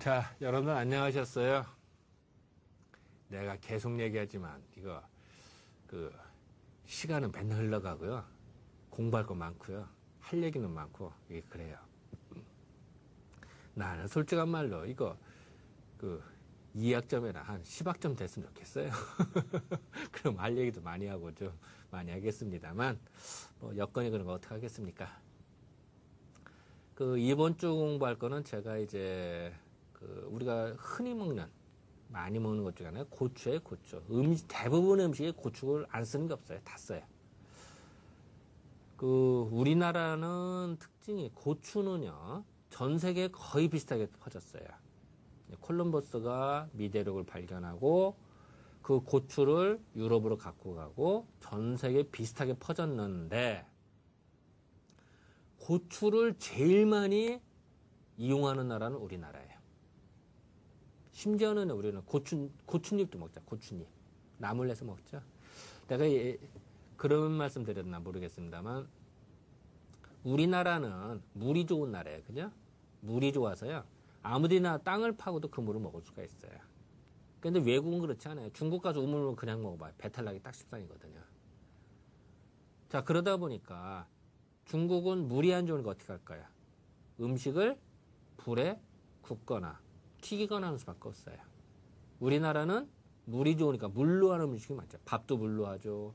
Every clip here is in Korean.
자, 여러분들 안녕하셨어요? 내가 계속 얘기하지만, 시간은 맨날 흘러가고요. 공부할 거 많고요. 할 얘기는 많고, 이게 그래요. 나는 솔직한 말로, 2학점이나 한 10학점 됐으면 좋겠어요. 그럼 할 얘기도 많이 하고 좀 많이 하겠습니다만, 여건이 그런 거 어떡하겠습니까? 이번 주 공부할 거는 제가 이제, 우리가 흔히 많이 먹는 것 중에 하나가 고추예요, 고추. 대부분의 음식에 고추를 안 쓰는 게 없어요. 다 써요. 우리나라는 특징이 고추는요, 전 세계에 거의 비슷하게 퍼졌어요. 콜럼버스가 미대륙을 발견하고, 그 고추를 유럽으로 갖고 가고, 전 세계에 비슷하게 퍼졌는데, 고추를 제일 많이 이용하는 나라는 우리나라예요. 심지어는 우리는 고추잎도 먹자, 고추잎. 나물 내서 먹죠. 내가 그런 말씀 드렸나 모르겠습니다만, 우리나라는 물이 좋은 나라예요. 그죠? 물이 좋아서요. 아무데나 땅을 파고도 그 물을 먹을 수가 있어요. 근데 외국은 그렇지 않아요. 중국 가서 우물을 그냥 먹어봐요. 배탈 나기 딱 십상이거든요. 자, 그러다 보니까 중국은 물이 안 좋으니까 어떻게 할까요? 음식을 불에 굽거나 튀기거나 하는 수밖에 없어요. 우리나라는 물이 좋으니까 물로 하는 음식이 많죠. 밥도 물로 하죠.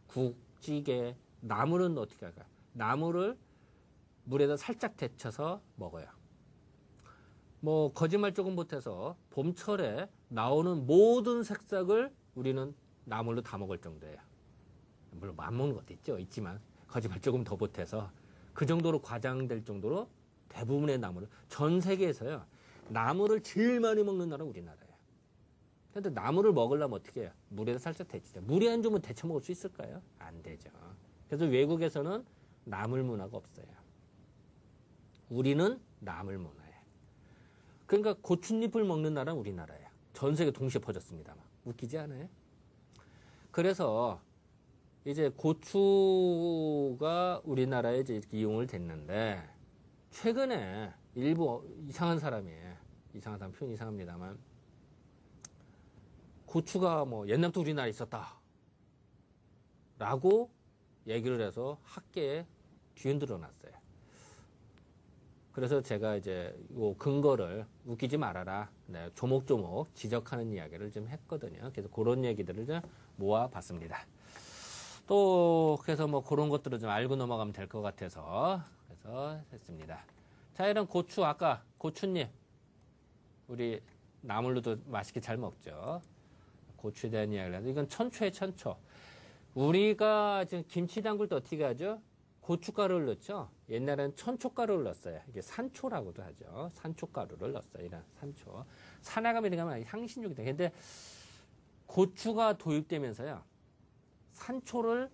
국, 찌개, 나물은 어떻게 할까요? 나물을 물에다 살짝 데쳐서 먹어요. 거짓말 조금 못해서 봄철에 나오는 모든 색상을 우리는 나물로 다 먹을 정도예요. 물론 안 먹는 것도 있지만 거짓말 조금 더 못해서 그 정도로 과장될 정도로 대부분의 나물을 전 세계에서요. 나물을 제일 많이 먹는 나라는 우리나라예요. 근데 나물을 먹으려면 어떻게 해요? 물에다 살짝 데치죠. 물이 안 좋으면 데쳐 먹을 수 있을까요? 안 되죠. 그래서 외국에서는 나물 문화가 없어요. 우리는 나물 문화예요. 그러니까 고추잎을 먹는 나라는 우리나라예요. 전 세계 동시에 퍼졌습니다만. 웃기지 않아요? 그래서 이제 고추가 우리나라에 이제 이렇게 이용을 됐는데, 최근에 일부 이상한 사람 표현 이상합니다만, 고추가 옛날부터 우리나라에 있었다. 라고 얘기를 해서 학계에 뒤흔들어 놨어요. 그래서 제가 이제 요 근거를 웃기지 말아라. 네, 조목조목 지적하는 이야기를 좀 했거든요. 그래서 그런 얘기들을 좀 모아봤습니다. 또 그래서 그런 것들을 좀 알고 넘어가면 될 것 같아서 그래서 했습니다. 자, 이런 고추, 아까 고추잎 우리 나물로도 맛있게 잘 먹죠. 고추에 대한 이야기를 해서 이건 천초에 천초. 우리가 지금 김치 담글 때 어떻게 하죠? 고춧가루를 넣죠. 옛날에는 천초가루를 넣었어요. 이게 산초라고도 하죠. 산초가루를 넣었어요. 이런 산초. 산에 가면 이런 향신료기 때문에. 근데 고추가 도입되면서요. 산초를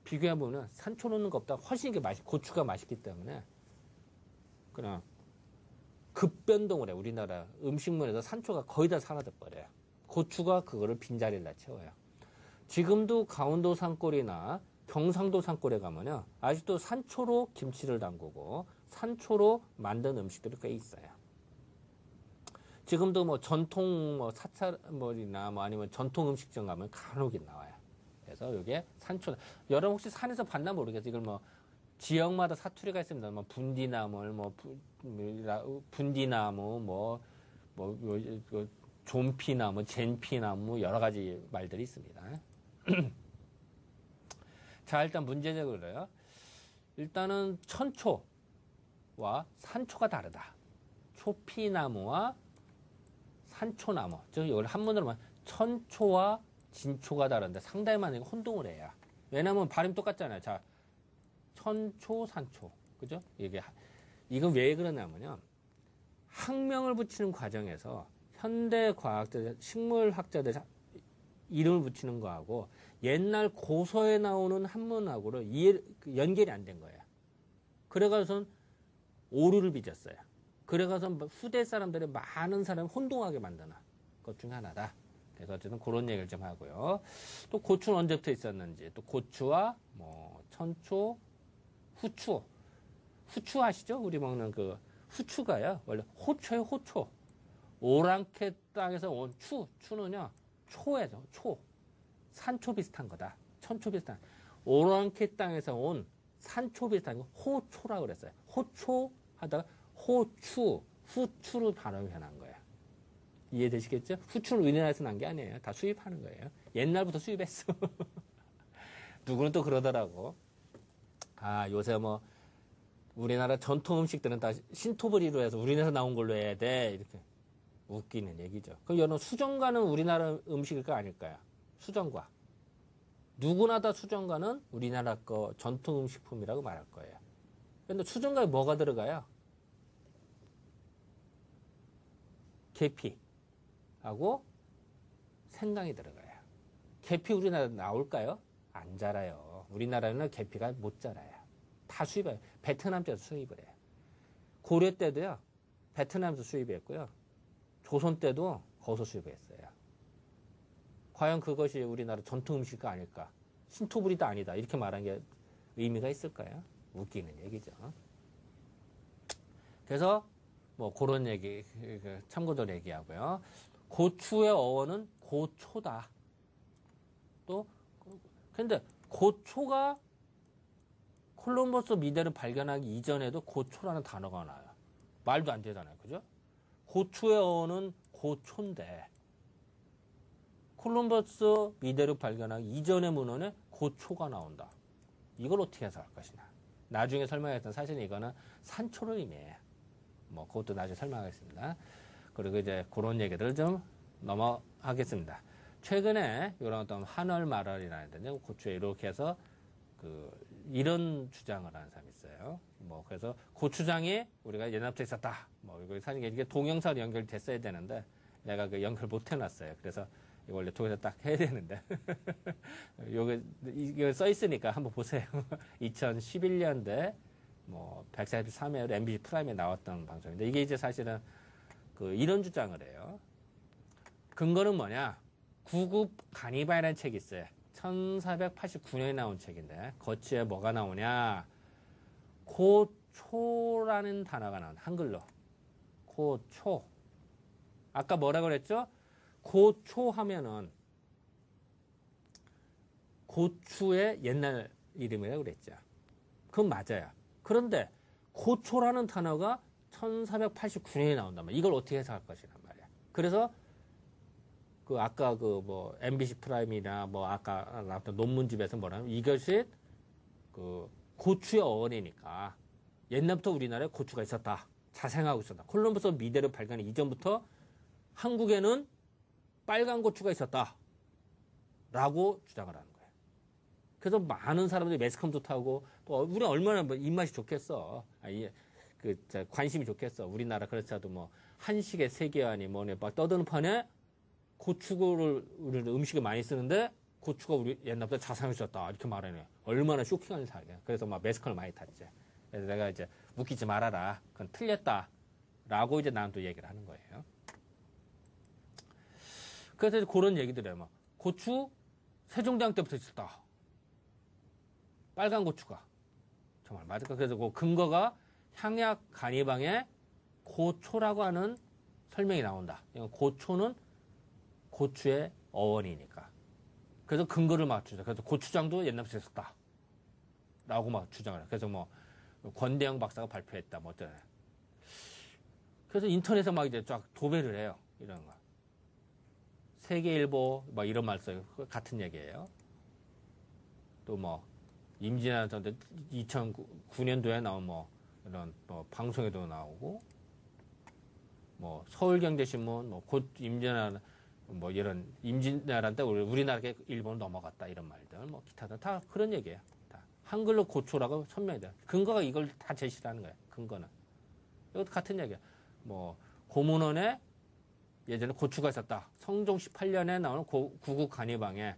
비교해보면 산초 넣는 것보다 훨씬 고추가 맛있기 때문에 그냥 급변동을 해요. 우리나라 음식물에서 산초가 거의 다 사라져버려요. 고추가 그거를 빈자리를 채워요. 지금도 강원도 산골이나 경상도 산골에 가면요. 아직도 산초로 김치를 담그고 산초로 만든 음식들이 꽤 있어요. 지금도 전통 사찰이나 아니면 전통 음식점 가면 간혹 나와요. 그래서 이게 산초. 여러분 혹시 산에서 봤나 모르겠어요. 이걸 지역마다 사투리가 있습니다. 분디나물, 분디나무, 좀피나무, 젠피나무 여러 가지 말들이 있습니다. 자, 일단 문제적으로요. 일단은 천초와 산초가 다르다. 초피나무와 산초나무. 즉, 이걸 한문으로 말하면 천초와 진초가 다른데 상당히 많이 혼동을 해요. 왜냐면 발음 똑같잖아요. 자, 천초, 산초. 그죠? 이건 왜 그러냐면요. 학명을 붙이는 과정에서 현대 과학자들, 식물학자들 이름을 붙이는 거하고 옛날 고서에 나오는 한문하고는 연결이 안 된 거예요. 그래가지고선 오류를 빚었어요. 그래가서 후대 사람들이 많은 사람을 혼동하게 만드는 것 중 하나다. 그래서 어쨌든 그런 얘기를 좀 하고요. 또 고추는 언제부터 있었는지, 또 고추와 천초, 후추 아시죠? 우리 먹는 후추가요. 원래 호초예요, 호초. 오랑캐 땅에서 온 추는요, 초예요, 초. 산초 비슷한 거다. 천초 비슷한. 오랑캐 땅에서 온 산초 비슷한 거 호초라고 그랬어요. 호초 하다가 호추, 후추로 발음이 변한 거예요. 이해되시겠죠? 후추는 우리나라에서 난 게 아니에요. 다 수입하는 거예요. 옛날부터 수입했어. 누구는 또 그러더라고. 아, 요새 뭐, 우리나라 전통 음식들은 다 신토부리로 해서 우리나라에서 나온 걸로 해야 돼. 이렇게 웃기는 얘기죠. 그럼 여러분, 수정과는 우리나라 음식일까 아닐까요? 수정과. 누구나 다 수정과는 우리나라 거 전통 음식품이라고 말할 거예요. 근데 수정과에 뭐가 들어가요? 계피하고 생강이 들어가요. 계피 우리나라 나올까요? 안 자라요. 우리나라는 계피가 못 자라요. 다 수입해요. 베트남 쪽에서 수입을 해요. 고려 때도요, 베트남에서 수입했고요. 조선 때도 거기서 수입했어요. 과연 그것이 우리나라 전통 음식이 아닐까? 신토부리도 아니다. 이렇게 말한 게 의미가 있을까요? 웃기는 얘기죠. 그래서 뭐 그런 얘기, 참고들 얘기하고요. 고추의 어원은 고초다. 또, 근데 고초가 콜럼버스 미대를 발견하기 이전에도 고초라는 단어가 나와요. 말도 안 되잖아요. 그죠? 고추의 어원은 고초인데, 콜럼버스 미대를 발견하기 이전의 문헌에 고초가 나온다. 이걸 어떻게 해석할 것이냐. 나중에 설명했던 사실은 이거는 산초를 의미해요. 뭐 그것도 나중에 설명하겠습니다. 그리고 이제 그런 얘기들을 좀 넘어가겠습니다. 최근에 이런 어떤 한얼 말얼이라는데 고추에 이렇게 해서 이런 주장을 하는 사람이 있어요. 뭐 그래서 고추장이 우리가 옛날부터 있었다. 뭐 이거 사실 이게 동영상으로 연결됐어야 되는데 내가 그 연결 못 해놨어요. 그래서 이거 원래 통해서 딱 해야 되는데 이거 써 있으니까 한번 보세요. 2011년대 뭐 143회 MBC 프라임에 나왔던 방송인데 이게 이제 사실은 이런 주장을 해요. 근거는 뭐냐? 구급 가니바라는 책이 있어요. 1489년에 나온 책인데 거치에 뭐가 나오냐? 고초라는 단어가 나온다. 한글로. 고초. 아까 뭐라고 그랬죠? 고초 하면은 고추의 옛날 이름이라고 그랬죠. 그건 맞아요. 그런데 고초라는 단어가 1489년에 나온단 말이야. 이걸 어떻게 해석할 것이란 말이야. 그래서 아까 뭐 MBC 프라임이나 뭐 아까 나왔던 논문집에서 뭐라면 이것이 고추의 어원이니까 옛날부터 우리나라에 고추가 있었다. 자생하고 있었다. 콜럼버스 미대를 발견하기 이전부터 한국에는 빨간 고추가 있었다. 라고 주장을 하는 거예요. 그래서 많은 사람들이 매스컴도 타고 또 우리 얼마나 뭐 입맛이 좋겠어. 관심이 좋겠어. 우리나라 그렇지도 뭐 한식의 세계관이 뭐네 막 떠드는 판에 고추를 우리는 음식에 많이 쓰는데 고추가 우리 옛날부터 자상히 있었다. 이렇게 말하네. 얼마나 쇼킹한 사례야. 그래서 막 매스컴을 많이 탔지. 그래서 내가 이제 웃기지 말아라. 그건 틀렸다. 라고 이제 나는 또 얘기를 하는 거예요. 그래서 그런 얘기들 해요. 고추 세종대왕 때부터 있었다. 빨간 고추가. 정말 맞을까? 그래서 그 근거가 향약 간이방에 고초라고 하는 설명이 나온다. 고초는 고추의 어원이니까. 그래서 근거를 맞추죠. 그래서 고추장도 옛날부터 있었다. 라고 막 주장을 해요. 그래서 뭐 권대영 박사가 발표했다. 뭐 어쩌네. 그래서 인터넷에 막 이제 쫙 도배를 해요. 이런 거. 세계일보 막 이런 말 써요. 같은 얘기예요. 또 뭐 임진왜란 전 2009년도에 나온 뭐 이런 뭐 방송에도 나오고 뭐 서울경제신문 뭐 곧 임진왜란 뭐 이런 임진왜란 때 우리나라에 일본을 넘어갔다 이런 말들 뭐 기타들 다 그런 얘기예요. 다 한글로 고초라고 선명히 돼. 근거가 이걸 다 제시를 하는 거예요. 근거는. 이것도 같은 얘기야. 뭐 고문원에 예전에 고추가 있었다. 성종 18년에 나오는 구국 간이방에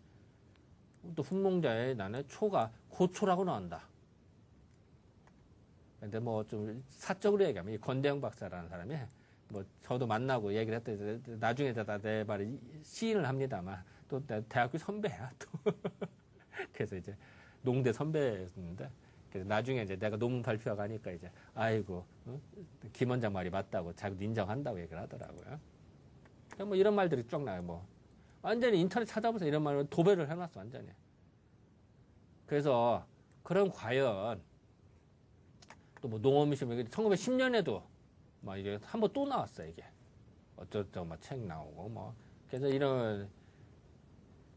또 훈몽자에 나는 초가 고초라고 나온다. 근데 뭐 좀 사적으로 얘기하면 이 권대영 박사라는 사람이 뭐 저도 만나고 얘기를 했더니 나중에 내 말을 시인을 합니다만 또 대학교 선배야 또. 그래서 이제 농대 선배였는데 그래서 나중에 이제 내가 논문 발표하고 하니까 이제, 아이고, 김 원장 말이 맞다고 자기도 인정한다고 얘기를 하더라고요. 뭐 이런 말들이 쭉 나와요. 뭐 완전히 인터넷 찾아보세요. 이런 말은 도배를 해놨어, 완전히. 그래서 그럼 과연 또 뭐 농업미션 1910년에도 막 이게 한번 또 나왔어, 이게. 어쩌고 막 책 나오고 뭐. 그래서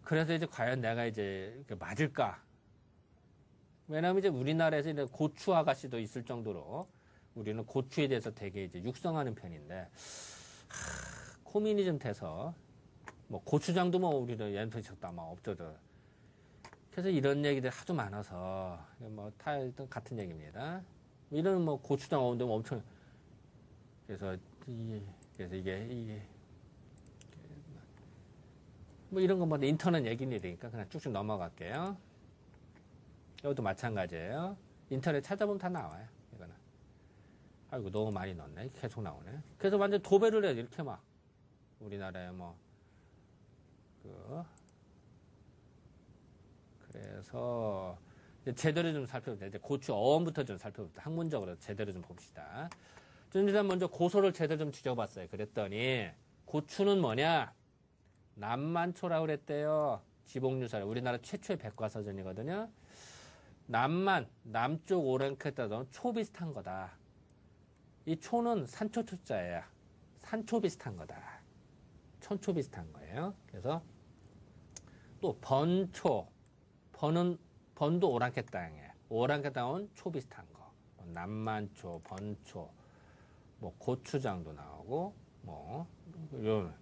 그래서 이제 과연 내가 이제 맞을까? 왜냐하면 이제 우리나라에서 이제 고추 아가씨도 있을 정도로 우리는 고추에 대해서 되게 이제 육성하는 편인데, 고민이 좀 돼서, 뭐 고추장도 뭐 우리는 연평적도 아마 없어져. 그래서 이런 얘기들 하도 많아서, 뭐 다 같은 얘기입니다. 이런 뭐 고추장 오는데 엄청, 그래서 이게 뭐 이런 것마다 인터넷 얘기니까 그냥 쭉쭉 넘어갈게요. 이것도 마찬가지예요. 인터넷 찾아보면 다 나와요. 이거는. 아이고 너무 많이 넣었네. 계속 나오네. 그래서 완전 도배를 해. 이렇게 막 우리나라에 뭐 그래서 제대로 좀 살펴보자. 이제 고추 어원부터 좀 살펴봅시다. 학문적으로 제대로 좀 봅시다. 일단 먼저 고소를 제대로 좀 뒤져봤어요. 그랬더니 고추는 뭐냐? 남만초라고 그랬대요. 지복유사를. 우리나라 최초의 백과사전이거든요. 남쪽 오랭크에 따라 초 비슷한 거다. 이 초는 산초초자예요. 산초 비슷한 거다. 천초 비슷한 거예요. 그래서 또 번초. 번도 오랑캐 땅이에요. 오랑캐 땅은 초 비슷한 거. 남만초, 번초, 뭐 고추장도 나오고, 뭐 이런.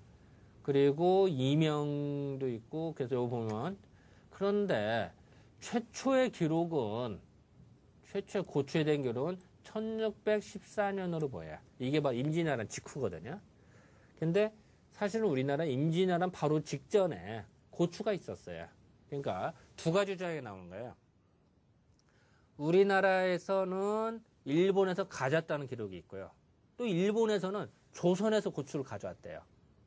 그리고 이명도 있고. 그래서 여기 보면, 그런데 최초의 고추에 대한 기록은 1614년으로 보여요. 이게 바로 임진왜란 직후거든요. 근데 사실은 우리나라 임진왜란 바로 직전에 고추가 있었어요. 그러니까 두 가지 주장이 나오는 거예요. 우리나라에서는 일본에서 가져왔다는 기록이 있고요. 또 일본에서는 조선에서 고추를 가져왔대요.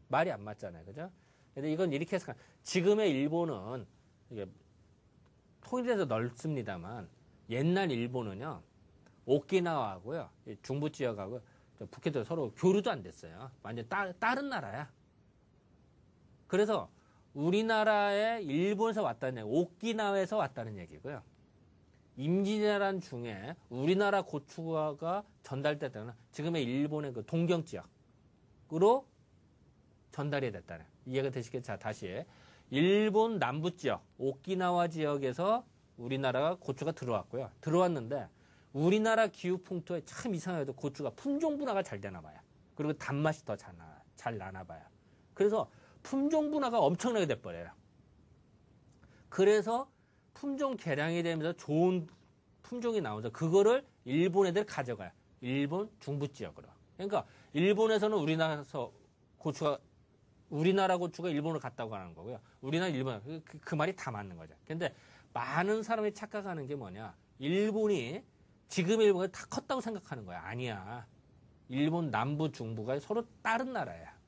말이 안 맞잖아요. 그죠? 근데 이건 이렇게 해서, 지금의 일본은 이게 통일해서 넓습니다만, 옛날 일본은요, 오키나와하고요, 중부 지역하고 북해도 서로 교류도 안 됐어요. 완전 다른 나라야. 그래서 우리나라에 일본에서 왔다는 얘기, 오키나와에서 왔다는 얘기고요. 임진왜란 중에 우리나라 고추가 전달됐다는 지금의 일본의 그 동경 지역으로 전달이 됐다는, 이해가 되시겠죠? 자, 다시. 일본 남부 지역, 오키나와 지역에서 우리나라가 고추가 들어왔고요. 들어왔는데 우리나라 기후 풍토에 참 이상하게도 고추가 품종 분화가 잘 되나 봐요. 그리고 단맛이 더 잘 나나 봐요. 그래서 품종 분화가 엄청나게 돼버려요. 그래서 품종 개량이 되면서 좋은 품종이 나오면서 그거를 일본 애들 가져가요. 일본 중부 지역으로. 그러니까 일본에서는 우리나라 고추가 일본으로 갔다고 하는 거고요. 우리나라 일본, 그 말이 다 맞는 거죠. 근데 많은 사람이 착각하는 게 뭐냐? 지금 일본이 다 컸다고 생각하는 거야. 아니야. 일본 남부 중부가 서로 다른 나라야.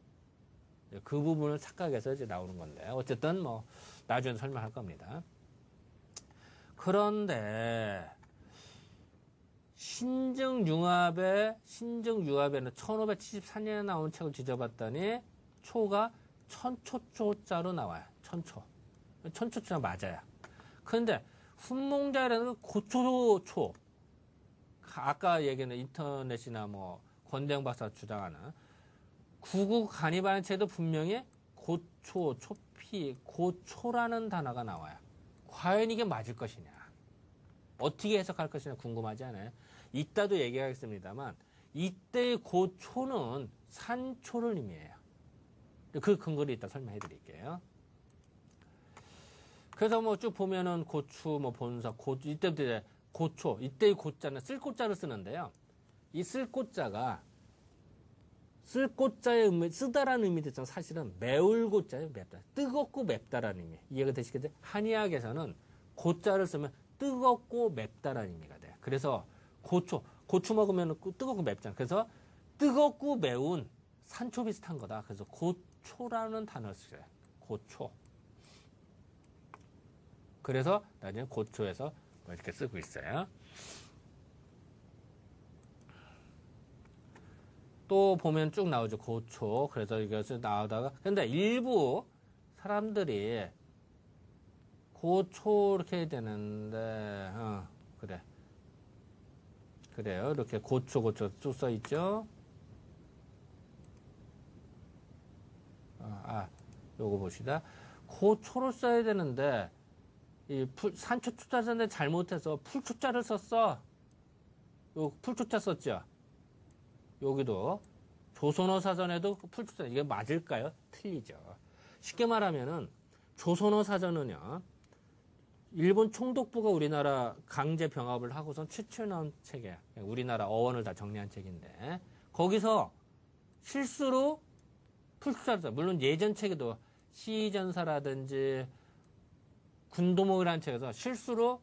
그 부분을 착각해서 이제 나오는 건데, 어쨌든 뭐 나중에 설명할 겁니다. 그런데 신증융합에는 1574년에 나온 책을 뒤져봤더니 초가 천초초자로 나와요. 천초초자 맞아요. 그런데 훈몽자라는 고초초, 아까 얘기는 인터넷이나 뭐 권대영 박사 주장하는 구구 간이반의 책도 분명히 고초, 초피, 고초라는 단어가 나와요. 과연 이게 맞을 것이냐, 어떻게 해석할 것이냐 궁금하지 않아요? 이따도 얘기하겠습니다만 이때의 고초는 산초를 의미해요. 그 근거를 이따 설명해 드릴게요. 그래서 뭐 쭉 보면은 고추, 뭐 본사, 이때부터 이제 고초, 이때의 고자는 쓸고자를 쓰는데요. 이 쓸고자가 쓸고자의 의미, 쓰다라는 의미도 있지만 사실은 매울 고자예요. 맵다. 뜨겁고 맵다라는 의미. 이해가 되시겠죠? 한의학에서는 고자를 쓰면 뜨겁고 맵다라는 의미가 돼요. 그래서 고추 먹으면 뜨겁고 맵잖아요. 그래서 뜨겁고 매운 산초 비슷한 거다. 그래서 고초라는 단어를 써요. 고초. 그래서 나중에 고초에서 뭐 이렇게 쓰고 있어요. 또 보면 쭉 나오죠. 고초. 그래서 이것을 나오다가 근데 일부 사람들이 고초 이렇게 해야 되는데 그래. 그래요. 이렇게 고초 쭉 써있죠. 요거 봅시다. 고초를 써야 되는데 이 산초 초자 썼는데 잘못해서 풀초자를 썼어. 요 풀초자 썼죠. 여기도 조선어 사전에도 풀초자 이게 맞을까요? 틀리죠. 쉽게 말하면은 조선어 사전은요. 일본 총독부가 우리나라 강제 병합을 하고선 최초에 나온 책이에요. 우리나라 어원을 다 정리한 책인데 거기서 실수로 풀초자를 써요. 물론 예전 책에도 시전사라든지 군도목이라는 책에서 실수로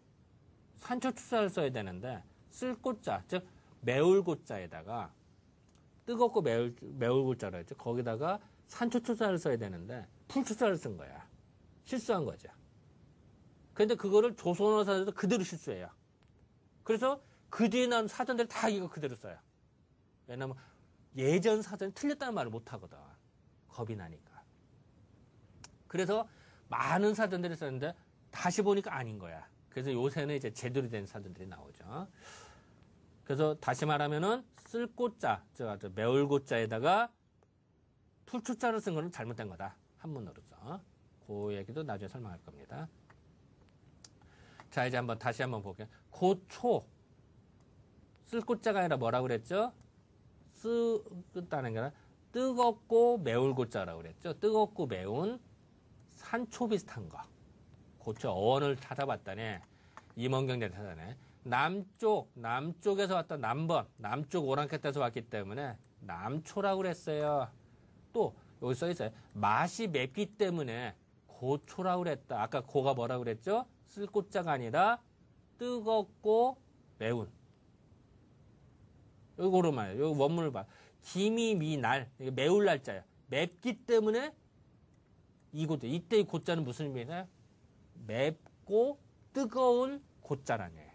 산초초자를 써야 되는데 쓸 꽃자 즉 매울 꽃자에다가 뜨겁고 매울 고자로 했죠. 거기다가 산초초자를 써야 되는데 풀초자를 쓴 거야. 실수한 거죠. 그런데 그거를 조선어 사전에서 그대로 실수해요. 그래서 그 뒤에 나온 사전들 다 이거 그대로 써요. 왜냐면 예전 사전이 틀렸다는 말을 못 하거든. 겁이 나니까. 그래서 많은 사전들이 썼는데 다시 보니까 아닌 거야. 그래서 요새는 이제 제대로 된 사전들이 나오죠. 그래서 다시 말하면은 쓸 꽃자, 매울 꽃자에다가 풀초자를 쓴 거는 잘못된 거다. 한문으로서. 그 얘기도 나중에 설명할 겁니다. 자, 이제 다시 한번 볼게요. 고초. 쓸 꽃자가 아니라 뭐라고 그랬죠? 쓰다는 게 아니라 뜨겁고 매울 고자라고 그랬죠? 뜨겁고 매운 산초 비슷한 거. 고초 어원을 찾아봤더니 임원경제를 찾아내. 남쪽에서 왔던 남쪽 오랑캐에서 왔기 때문에 남초라고 그랬어요. 또 여기 써 있어요. 맛이 맵기 때문에 고초라고 그랬다. 아까 고가 뭐라고 그랬죠? 쓸 꽃자가 아니라 뜨겁고 매운. 요거로 말이에요. 요 원문을 봐. 김이 미날. 이게 매울 날짜야. 맵기 때문에 이고자. 이때 이 고자는 무슨 의미냐? 맵고 뜨거운 고자라네.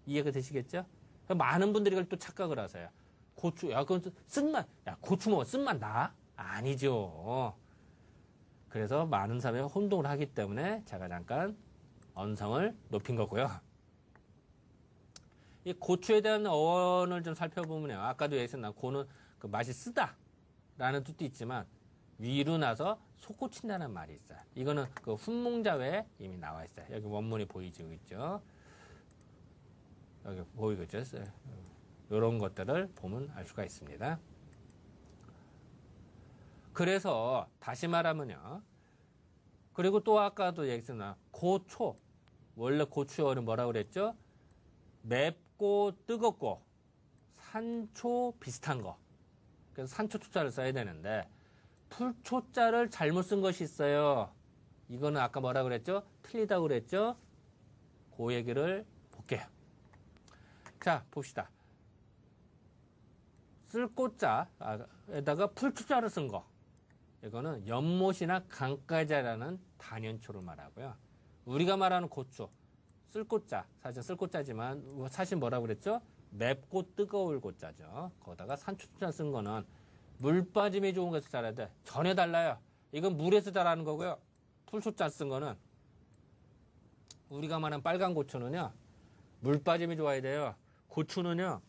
이해가 되시겠죠? 많은 분들이 이걸 또 착각을 하세요. 고추, 야, 그건 쓴맛, 야, 고추 먹어 쓴맛 나? 아니죠. 그래서 많은 사람이 혼동을 하기 때문에 제가 잠깐 언성을 높인 거고요. 이 고추에 대한 어원을 좀 살펴보면요. 아까도 얘기했나 고는 그 맛이 쓰다라는 뜻도 있지만 위로 나서 속 꽂힌다는 말이 있어요. 이거는 그 훈몽자회에 이미 나와 있어요. 여기 원문이 보이지고 있죠. 여기 보이고 있죠. 이런 것들을 보면 알 수가 있습니다. 그래서 다시 말하면요. 그리고 또 아까도 얘기했나 고초. 원래 고추어는 뭐라고 그랬죠? 맵고 뜨겁고 산초 비슷한 거. 그래서 산초 초자를 써야 되는데 풀초자를 잘못 쓴 것이 있어요. 이거는 아까 뭐라고 그랬죠? 틀리다고 그랬죠? 그 얘기를 볼게요. 자, 봅시다. 쓸 꽃자에다가 풀초자를 쓴 거. 이거는 연못이나 강가자라는 단연초를 말하고요. 우리가 말하는 고추, 쓸 꽃자, 사실 쓸 꽃자지만 사실 뭐라고 그랬죠? 맵고 뜨거울 꽃자죠. 거기다가 산초자 쓴 거는 물 빠짐이 좋은 것에서 자라야 돼. 전혀 달라요. 이건 물에서 자라는 거고요. 풀초자 쓴 거는 우리가 말하는 빨간 고추는요. 물 빠짐이 좋아야 돼요. 고추는요.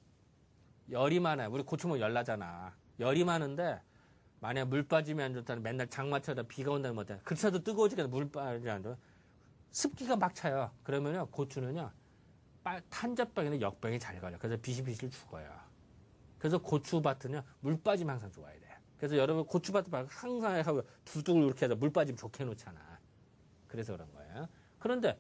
열이 많아요. 우리 고추 먹으면 열 나잖아. 열이 많은데 만약 물 빠짐이 안 좋다면 맨날 장마철에 비가 온다면 어때? 그렇다도 뜨거워지니까 물 빠짐이 안 좋아. 습기가 막 차요. 그러면요. 고추는요. 탄저병이나 역병이 잘 걸려. 그래서 비실비실 죽어요. 그래서 고추밭은요. 물 빠짐 항상 좋아야 돼요. 그래서 여러분 고추밭 항상 하고 두둑을 이렇게 해서 물 빠짐 좋게 해놓잖아. 그래서 그런 거예요. 그런데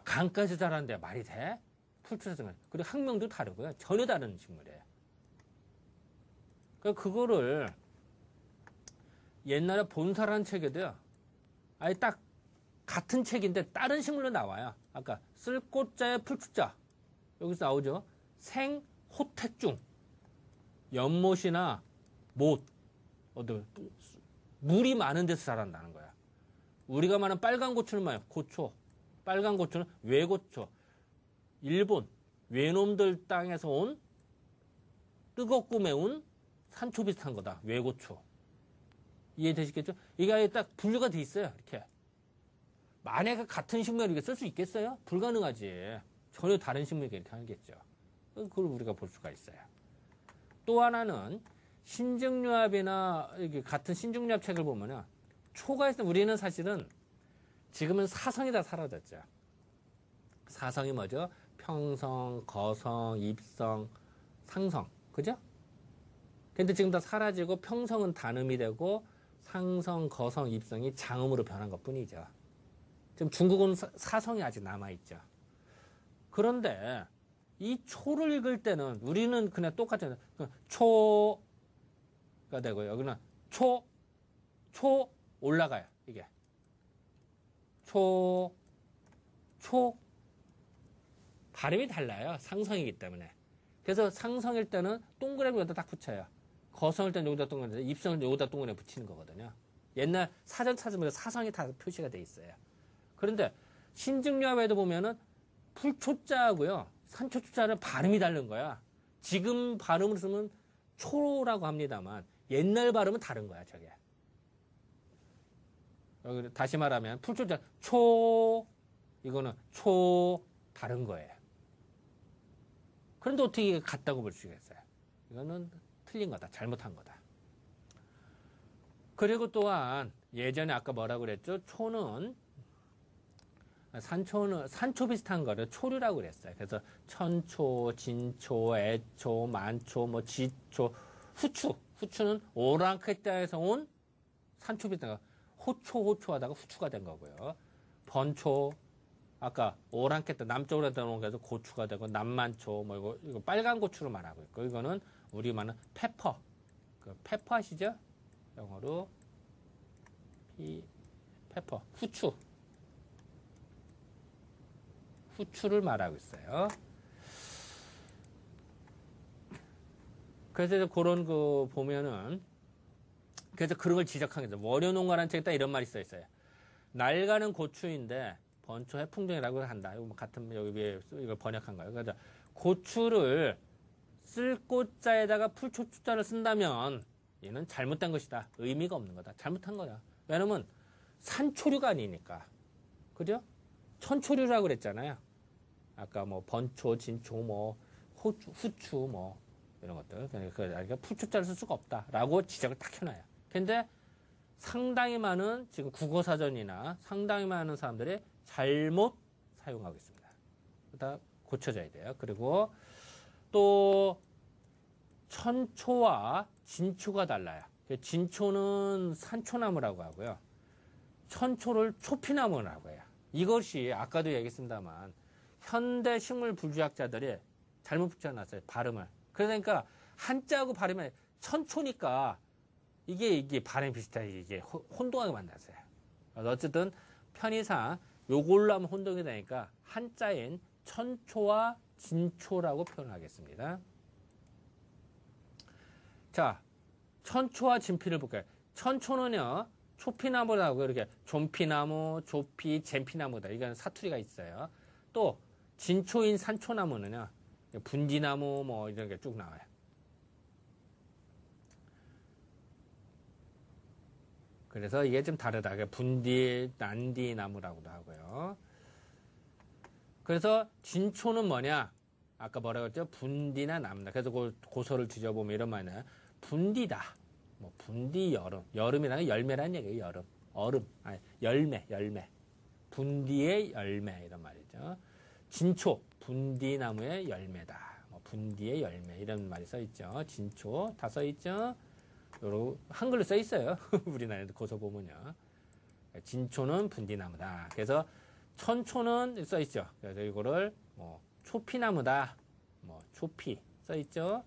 강까지 자라는데 말이 돼? 풀초자가 그리고 학명도 다르고요. 전혀 다른 식물이에요. 그거를 옛날에 본사라는 책에도요. 아예 딱 같은 책인데 다른 식물로 나와요. 아까 쓸 꽃자에 풀초자 여기서 나오죠. 생호택중 연못이나 못 물이 많은 데서 자란다는 거야. 우리가 말하는 빨간 고추는 뭐예요? 고초. 빨간 고추는 외고초. 일본 외놈들 땅에서 온 뜨겁고 매운 산초 비슷한 거다. 외고추. 이해되시겠죠? 이게 아예 딱 분류가 돼 있어요. 이렇게. 만약에 같은 식물을 이렇게 쓸 수 있겠어요? 불가능하지. 전혀 다른 식물이 이렇게 하겠죠. 그걸 우리가 볼 수가 있어요. 또 하나는 신증류합이나 이렇게 같은 신증류합 책을 보면은 초가 있으면 우리는 사실은 지금은 사성이 다 사라졌죠. 사성이 뭐죠? 평성, 거성, 입성, 상성. 그죠? 근데 지금 다 사라지고 평성은 단음이 되고 상성, 거성, 입성이 장음으로 변한 것 뿐이죠. 지금 중국은 사성이 아직 남아있죠. 그런데 이 초를 읽을 때는 우리는 그냥 똑같잖아요. 초가 되고 여기는 초 올라가요. 이게. 초. 발음이 달라요. 상성이기 때문에. 그래서 상성일 때는 동그라미 여기다 딱 붙여요. 거성일 때는 여기다 동그라미, 입성일 때 여기다 동그라미 붙이는 거거든요. 옛날 사전 찾으면 사성이 다 표시가 돼 있어요. 그런데 신증류합에도 보면은 풀초자하고요. 산초초자는 발음이 다른 거야. 지금 발음으로 쓰면 초라고 합니다만 옛날 발음은 다른 거야, 저게. 여기 다시 말하면 풀초자 초 이거는 초 다른 거예요. 그런데 어떻게 같다고 볼 수 있겠어요? 이거는 틀린 거다. 잘못한 거다. 그리고 또한 예전에 아까 뭐라고 그랬죠? 초는 산초 비슷한 거를 초류라고 그랬어요. 그래서 천초, 진초, 애초, 만초, 뭐 지초, 후추는 오랑캐따에서 온 산초 비슷한 거. 호초 하다가 후추가 된 거고요. 번초, 아까 오랑캐따 남쪽으로 들어온 거에서 고추가 되고 남만초, 뭐 이거 빨간 고추로 말하고 있고 이거는 우리 말하는 페퍼. 그 페퍼 아시죠? 영어로 페퍼, 후추를 말하고 있어요. 그래서 그런 거 보면은 그래서 그런 걸 지적한 거죠. 월요농가라는 책에 딱 이런 말이 써 있어요. 낡아는 고추인데 번초 해풍정이라고 한다. 이거 같은 여기 위에 이걸 번역한 거예요. 그래서 고추를 쓸 꽃자에다가 풀초자를 쓴다면 얘는 잘못된 것이다. 의미가 없는 거다. 잘못한 거다. 왜냐면 산초류가 아니니까. 그죠? 천초류라고 그랬잖아요. 아까 뭐 번초, 진초, 뭐 후추 뭐 이런 것들. 그러니까 풀초자를 쓸 수가 없다라고 지적을 딱 해놔요. 근데 상당히 많은 지금 국어사전이나 상당히 많은 사람들이 잘못 사용하고 있습니다. 다 고쳐져야 돼요. 그리고 또 천초와 진초가 달라요. 진초는 산초나무라고 하고요. 천초를 초피나무라고 해요. 이것이 아까도 얘기했습니다만 현대 식물 불주학자들이 잘못 붙여놨어요. 발음을. 그러니까 한자하고 발음이 천초니까 이게 발음이 비슷하게 이게 혼동하게 만들었어요. 어쨌든 편의상 요걸로 하면 혼동이 되니까 한자인 천초와 진초라고 표현하겠습니다. 자, 천초와 진피를 볼까요? 천초는요, 초피나무라고 이렇게 좀피나무, 조피, 잼피나무다. 이건 사투리가 있어요. 또 진초인 산초나무는요, 분지나무 뭐 이런 게 쭉 나와요. 그래서 이게 좀 다르다. 분디, 난디 나무라고도 하고요. 그래서 진초는 뭐냐? 아까 뭐라고 했죠? 분디나 나무다. 그래서 고소를 뒤져보면 이런 말이냐. 분디다. 뭐 분디 여름. 여름이라는 열매라는 얘기예요. 여름. 얼음. 아니, 열매. 분디의 열매 이런 말이죠. 진초. 분디나무의 열매다. 뭐 분디의 열매 이런 말이 써있죠. 진초 다 써있죠. 요런 한글로 써 있어요. 우리나라에도 고서 보면요. 진초는 분디나무다. 그래서 천초는 써 있죠. 그래서 이거를 뭐 초피나무다. 뭐 초피 써 있죠.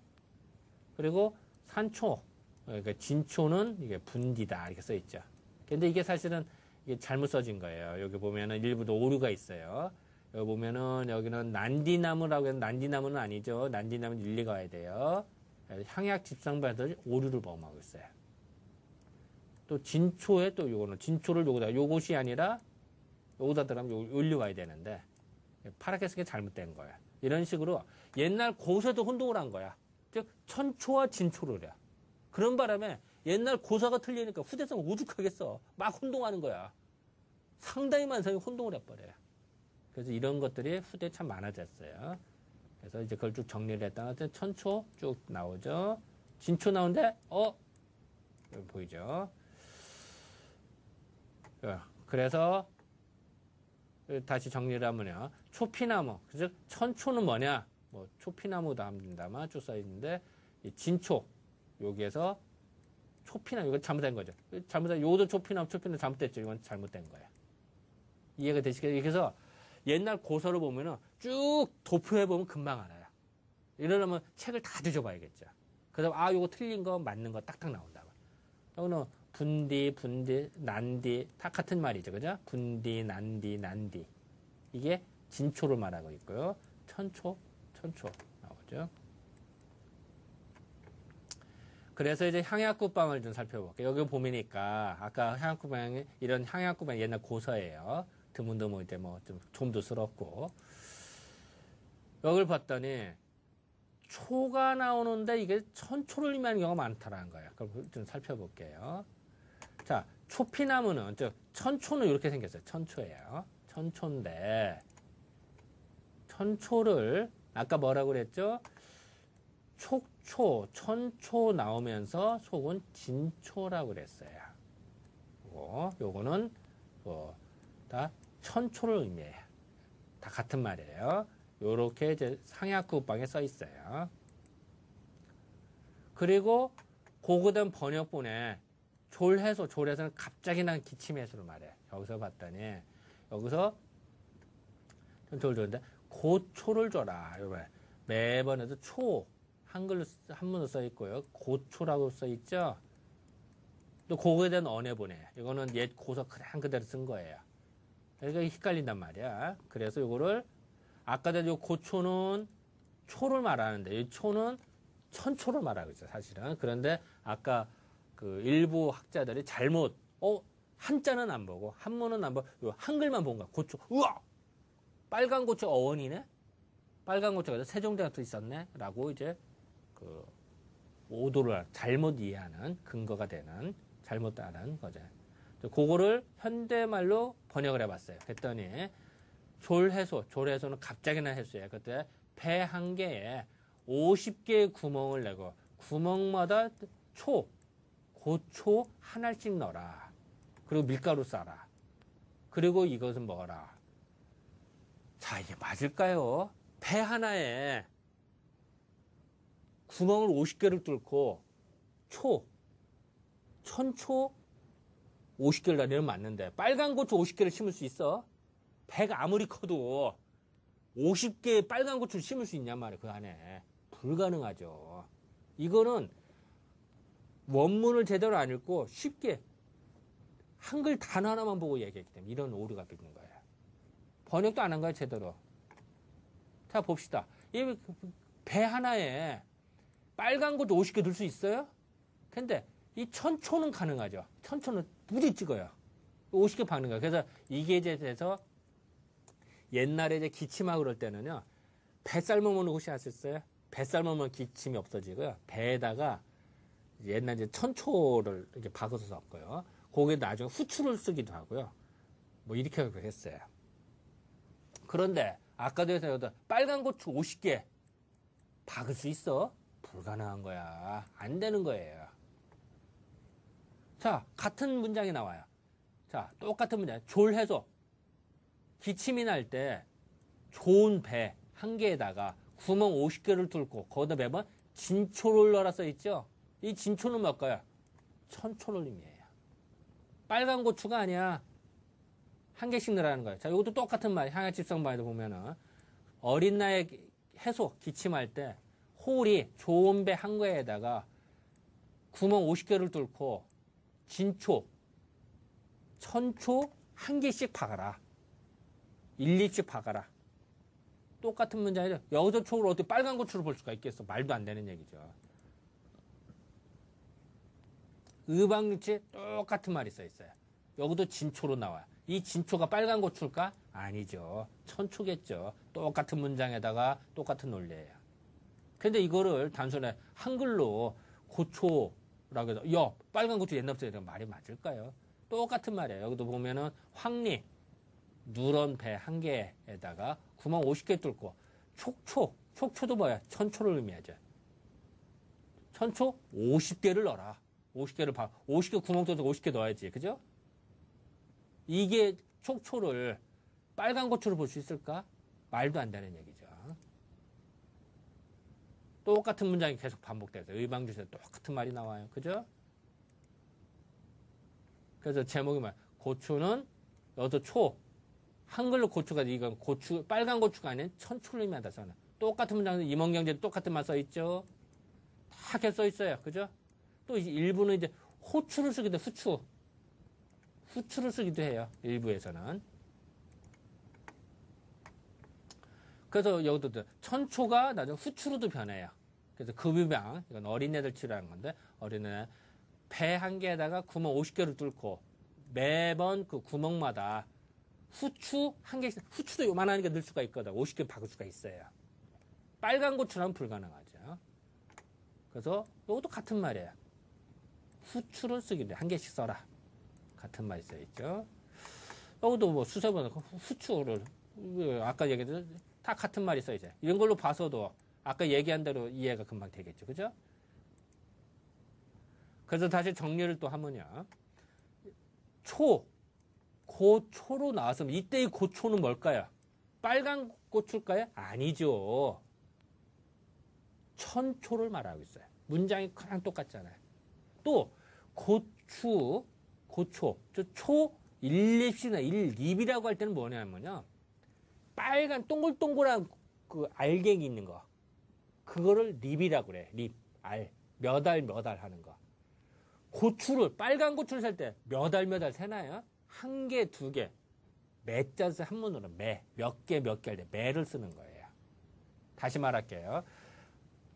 그리고 산초, 그러니까 진초는 이게 분디다 이렇게 써 있죠. 근데 이게 사실은 이게 잘못 써진 거예요. 여기 보면은 일부도 오류가 있어요. 여기 보면은 여기는 난디나무라고 해서 난디나무는 아니죠. 난디나무는 일리 가야 돼요. 향약 집상반들 오류를 범하고 있어요. 또 진초에 또 요거는 진초를 요거다. 요것이 아니라 요거다 들어가면 요일로 가야 되는데 파랗게 쓴 게 잘못된 거야. 이런 식으로 옛날 고서도 혼동을 한 거야. 즉 천초와 진초를 해. 그런 바람에 옛날 고서가 틀리니까 후대성 오죽하겠어. 막 혼동하는 거야. 상당히 많은 사람이 혼동을 해버려요. 그래서 이런 것들이 후대에 참 많아졌어요. 그래서 이제 그걸 쭉 정리를 했다가 천초 쭉 나오죠. 진초 나오는데 여기 보이죠. 그래서 다시 정리를 하면요. 초피나무, 즉 천초는 뭐냐? 뭐 초피나무도 합니다만 쭉 써 있는데 이 진초 여기에서 초피나무 이거 잘못된 거죠. 잘못된 요도 초피나무 잘못됐죠. 이건 잘못된 거예요. 이해가 되시겠어요? 그래서 옛날 고서를 보면은 쭉 도표해 보면 금방 알아요. 이러려면 책을 다 뒤져봐야겠죠. 그래서 요거 틀린 거 맞는 거 딱딱 나온다고. 여기는 분디, 난디 다 같은 말이죠. 그죠? 분디, 난디. 이게 진초를 말하고 있고요. 천초 나오죠. 그래서 이제 향약구방을 좀 살펴볼게요. 여기 보미니까 아까 향약구방이 이런 향약구방 옛날 고서예요. 드문드문 이제 뭐 좀 좀도스럽고 여기를 봤더니 초가 나오는데 이게 천초를 의미하는 경우가 많다라는 거예요. 그걸 좀 살펴볼게요. 자, 초피나무는, 즉, 천초는 이렇게 생겼어요. 천초예요. 천초인데, 천초를, 아까 뭐라고 그랬죠? 촉초, 천초 나오면서 속은 진초라고 그랬어요. 요거는, 다 천초를 의미해요. 다 같은 말이에요. 요렇게 이제 상약구방에 써 있어요. 그리고 고고된 번역본에 졸해서는 갑자기 난 기침해서를 말해. 여기서 봤더니 여기서 졸는데 고초를 줘라. 매번 해도 초 한글로 한문으로 써 있고요. 고초라고 써 있죠. 또 고거에 대한 언해본에 이거는 옛 고서 그대로 쓴 거예요. 그러니까 헷갈린단 말이야. 그래서 이거를 아까 전에 요 고초는 초를 말하는데 이 초는 천초를 말하고 있어요. 사실은. 그런데 아까 그 일부 학자들이 잘못 한자는 안 보고 한문은 안 보고 요 한글만 본 거야. 고초. 우와! 빨간 고초 어원이네. 빨간 고초가 세종대왕도 있었네. 라고 이제 그 오도를 잘못 이해하는 근거가 되는 잘못 따른 거죠. 그거를 현대말로 번역을 해봤어요. 그랬더니 졸해소는 갑자기나 해소예요. 그때 배 한 개에 50개의 구멍을 내고 구멍마다 고초 하나씩 넣어라. 그리고 밀가루 싸라. 그리고 이것은 먹어라. 자, 이게 맞을까요? 배 하나에 구멍을 50개를 뚫고 천초 50개를 다리면 맞는데 빨간 고추 50개를 심을 수 있어? 배가 아무리 커도 50개의 빨간 고추를 심을 수 있냔 말이에요. 그 안에. 불가능하죠. 이거는 원문을 제대로 안 읽고 쉽게 한글 단어 하나만 보고 얘기했기 때문에 이런 오류가 빚는 거예요. 번역도 안 한 거예요, 제대로. 자, 봅시다. 이 배 하나에 빨간 고추 50개 넣을 수 있어요? 근데 이 천초는 가능하죠. 천초는 무지 찍어요. 50개 박는 거예요. 그래서 이게 이제 돼서 옛날에 이제 기침하고 그럴 때는요. 배 삶으면 혹시 아셨어요? 배 삶으면 기침이 없어지고요. 배에다가 옛날 이제 천초를 이렇게 박아서 섞어요. 거기에 나중에 후추를 쓰기도 하고요. 뭐 이렇게 했어요. 그런데 아까도 해서 빨간 고추 50개 박을 수 있어? 불가능한 거야. 안 되는 거예요. 자, 같은 문장이 나와요. 자, 똑같은 문장. 졸해소. 기침이 날 때 좋은 배 한 개에다가 구멍 50개를 뚫고 거기다 매번 진초를 넣어라 써 있죠? 이 진초는 뭘까요? 천초를 의미해요. 빨간 고추가 아니야. 한 개씩 넣으라는 거예요. 자, 이것도 똑같은 말. 향약집성반에도 보면은 어린 나이에 해소, 기침할 때 홀이 좋은 배 한 개에다가 구멍 50개를 뚫고 진초, 천초 한 개씩 박아라. 1리씩 박아라. 똑같은 문장이죠. 여기서 초를 어떻게 빨간 고추를 볼 수가 있겠어. 말도 안 되는 얘기죠. 의방일치 똑같은 말이 써 있어요. 여기도 진초로 나와요. 이 진초가 빨간 고추일까? 아니죠. 천초겠죠. 똑같은 문장에다가 똑같은 논리예요. 근데 이거를 단순히 한글로 고초라고 해서 야, 빨간 고추 옛날부터 말이 맞을까요? 똑같은 말이에요. 여기도 보면은 황리, 누런 배 한 개에다가 구멍 50개 뚫고 촉초도 뭐야? 천초를 의미하죠. 천초 50개를 넣어라. 50개 구멍 뚫어서 50개 넣어야지. 그죠? 이게 촉초를 빨간 고추를 볼 수 있을까? 말도 안 되는 얘기죠. 똑같은 문장이 계속 반복돼서 의방주에서 똑같은 말이 나와요. 그죠? 그래서 제목이 뭐야? 고추는 여기서 한글로 고추가 이건 빨간 고추가 아닌 천초를 의미한다. 저는 똑같은 문장에서 임원경제도 똑같은 말 써 있죠. 다 이렇게 써 있어요. 그죠? 또 일부는 이제 호추를 쓰기도 후추를 쓰기도 해요. 일부에서는. 그래서 여기도 천초가 나중에 후추로도 변해요. 그래서 급유병, 이건 어린애들 치료하는 건데, 어린애 배 한 개에다가 구멍 50개를 뚫고 매번 그 구멍마다 후추 한 개씩, 후추도 요만하니까 넣을 수가 있거든. 50개 박을 수가 있어요. 빨간 고추라면 불가능하죠. 그래서 이것도 같은 말이에요. 후추를 쓰기로 한 개씩 써라. 같은 말이 써있죠. 여기도 뭐 수세보는 후추를, 아까 얘기했듯이 다 같은 말이 써있어요. 이런 걸로 봐서도 아까 얘기한 대로 이해가 금방 되겠죠. 그죠? 그래서 다시 정리를 또 하면요. 고초로 나왔으면 이때의 고초는 뭘까요? 빨간 고추일까요? 아니죠. 천초를 말하고 있어요. 문장이 그냥 똑같잖아요. 또 고초, 일립이나 일립이라고 할 때는 뭐냐면요. 빨간 동글동글한 그 알갱이 있는 거. 그거를 립이라고 그래. 립, 몇 알 하는 거. 빨간 고추를 살 때 몇 알 세나요? 한 개, 두 개. 매자에서 한문으로 몇 개 할 때 매를 쓰는 거예요. 다시 말할게요.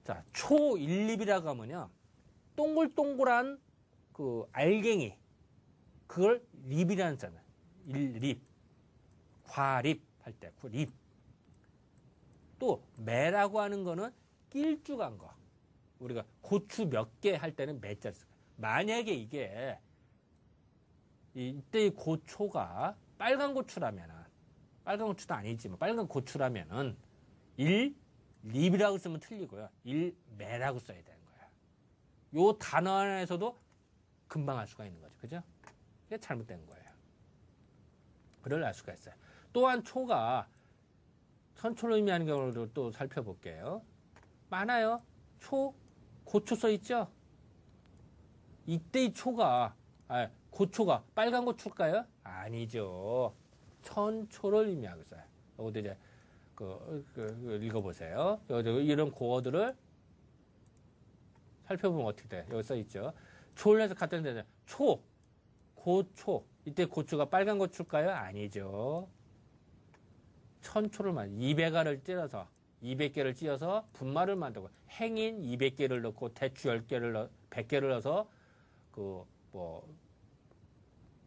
자, 초일립이라고 하면요. 동글동글한 그 알갱이. 그걸 립이라는 잖아요. 일립. 과립 할 때, 립. 또, 매라고 하는 거는 길쭉한 거. 우리가 고추 몇 개 할 때는 매자를 써요. 만약에 이때의 고초가 빨간 고추라면은, 빨간 고추도 아니지만, 빨간 고추라면은, 립이라고 쓰면 틀리고요. 매라고 써야 되는 거예요. 요 단어 안에서도 금방 알 수가 있는 거죠. 그죠? 이게 잘못된 거예요. 그걸 알 수가 있어요. 또한 초가 천초를 의미하는 경우를 또 살펴볼게요. 많아요. 고초 써 있죠? 이때의 고초가 빨간 고추일까요? 아니죠. 천초를 의미하고 있어요. 여기도 이제 읽어보세요. 이런 고어들을 살펴보면 어떻게 돼? 여기 써 있죠. 초를 해서 같은 데는 고초. 이때 고추가 빨간 고추일까요? 아니죠. 천초를 200알을 찔러서 200개를 찧어서 분말을 만들고 행인 200개를 넣고 대추 10개를 100개를 넣어서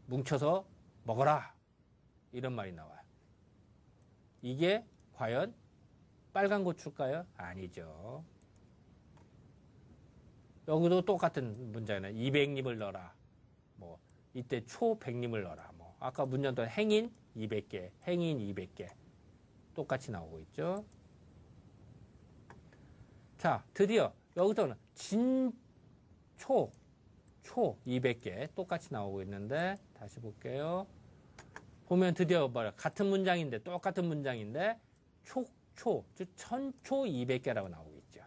뭉쳐서 먹어라. 이런 말이 나와요. 이게 과연 빨간 고추일까요? 아니죠. 여기도 똑같은 문장이네. 200립을 넣어라. 이때 초 100립을 넣어라. 아까 문장도 행인 200개, 행인 200개. 똑같이 나오고 있죠. 자, 드디어 여기서는 진초 200개 똑같이 나오고 있는데 다시 볼게요. 보면 드디어 같은 문장인데 똑같은 문장인데 촉초, 즉 천초 200개라고 나오고 있죠.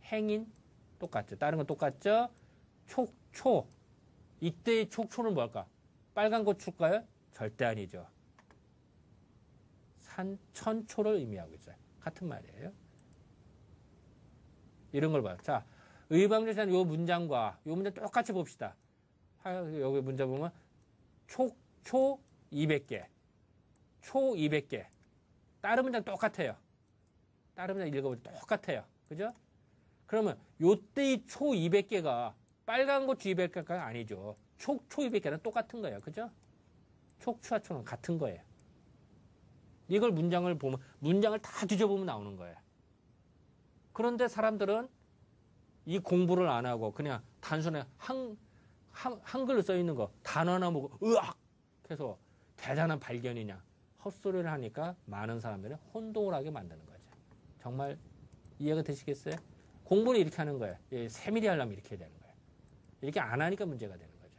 행인 똑같죠. 다른 건 똑같죠. 촉초. 이때의 촉초는 뭘까? 빨간 고추일까요? 절대 아니죠. 천초를 의미하고 있어요. 같은 말이에요. 이런 걸 봐요. 자, 의방대사는 요 문장과 요 문장 똑같이 봅시다. 여기 문장 보면 초 200개. 초 200개. 다른 문장 똑같아요. 다른 문장 읽어보면 똑같아요. 그죠? 그러면 요때의 초 200개가 빨간 고추 200개가 아니죠. 초 200개는 똑같은 거예요. 그죠? 촉추와 초는 같은 거예요. 이걸 문장을 보면, 문장을 다 뒤져보면 나오는 거예요. 그런데 사람들은 이 공부를 안 하고 그냥 단순히 한글로 써 있는 거 단어 하나 보고 으악 해서 대단한 발견이냐 헛소리를 하니까 많은 사람들이 혼동을 하게 만드는 거죠. 정말 이해가 되시겠어요? 공부를 이렇게 하는 거예요. 세밀히 하려면 이렇게 해야 되는 거예요. 이렇게 안 하니까 문제가 되는 거죠.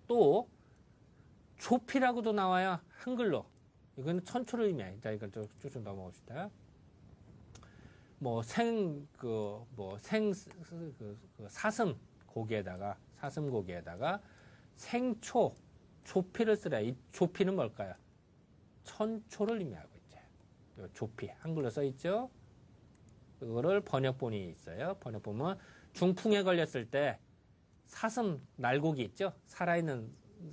또 조피라고도 나와요. 한글로. 이거는 천초를 의미해요. 자, 이걸 쭉 넘어갑시다. 사슴 고기에다가 생초, 조피를 쓰라. 이 조피는 뭘까요? 천초를 의미하고 있죠. 요 조피, 한글로 써있죠? 이거를 번역본이 있어요. 번역본은 중풍에 걸렸을 때 사슴 날고기 있죠? 살아있는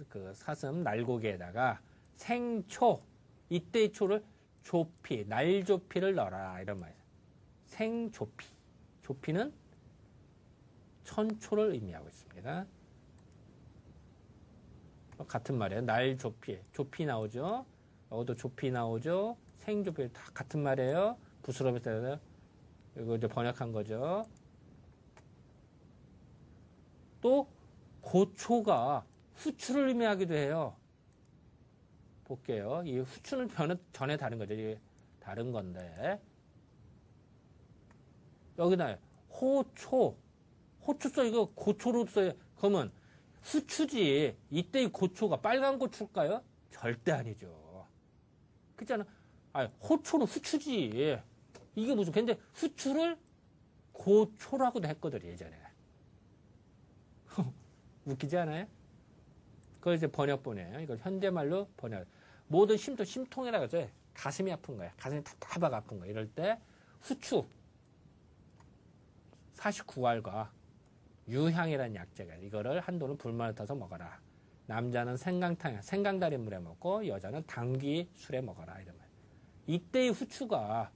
그 사슴 날고기에다가 생초, 이때의 초를 조피, 날조피를 넣어라. 이런 말이에요. 생조피. 조피는 천초를 의미하고 있습니다. 같은 말이에요. 날조피. 조피 나오죠? 여기도 조피 나오죠? 생조피. 다 같은 말이에요. 부스럼에서 이거 이제 번역한 거죠. 또 고초가 후추를 의미하기도 해요. 볼게요. 이 후추는 전에 다른 거죠. 이게 다른 건데. 여기다 호초 써 이거 고초로 써요. 그러면 후추지. 이때의 고초가 빨간 고추일까요? 절대 아니죠. 그렇잖아. 호초는 후추지. 이게 무슨 근데 후추를 고초라고도 했거든 예전에. 웃기지 않아요? 그걸 이제 번역본이에요. 이걸 현대말로 번역. 모든 심통이라고 하죠. 가슴이 아픈 거야. 가슴이 답답하고 아픈 거야. 이럴 때 후추 49알과 유향이라는 약재가 이거를 한도는 불만을 타서 먹어라. 남자는 생강다리 물에 먹고 여자는 당귀 술에 먹어라. 이런 말. 이때의 후추가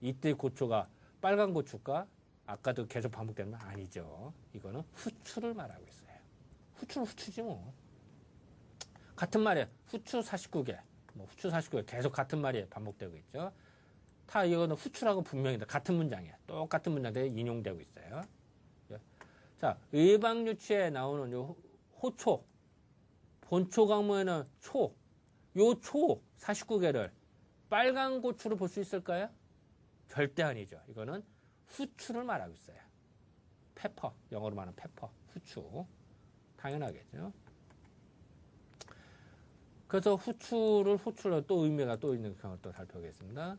이때의 고초가 빨간 고추가 아까도 계속 반복되는 말 아니죠. 이거는 후추를 말하고 있어요. 후추는 후추지 뭐. 같은 말이에요. 후추 49개. 후추 49개 계속 같은 말이 반복되고 있죠. 다 이거는 후추라고 분명히 같은 문장이에요. 똑같은 문장들이 인용되고 있어요. 자, 의방유치에 나오는 요 호초, 본초 강문에는 요 초 49개를 빨간 고추로 볼 수 있을까요? 절대 아니죠. 이거는 후추를 말하고 있어요. 페퍼, 영어로 말하는 페퍼, 후추. 당연하겠죠. 그래서 후추로 또 의미가 또 있는 경우를 또 살펴보겠습니다.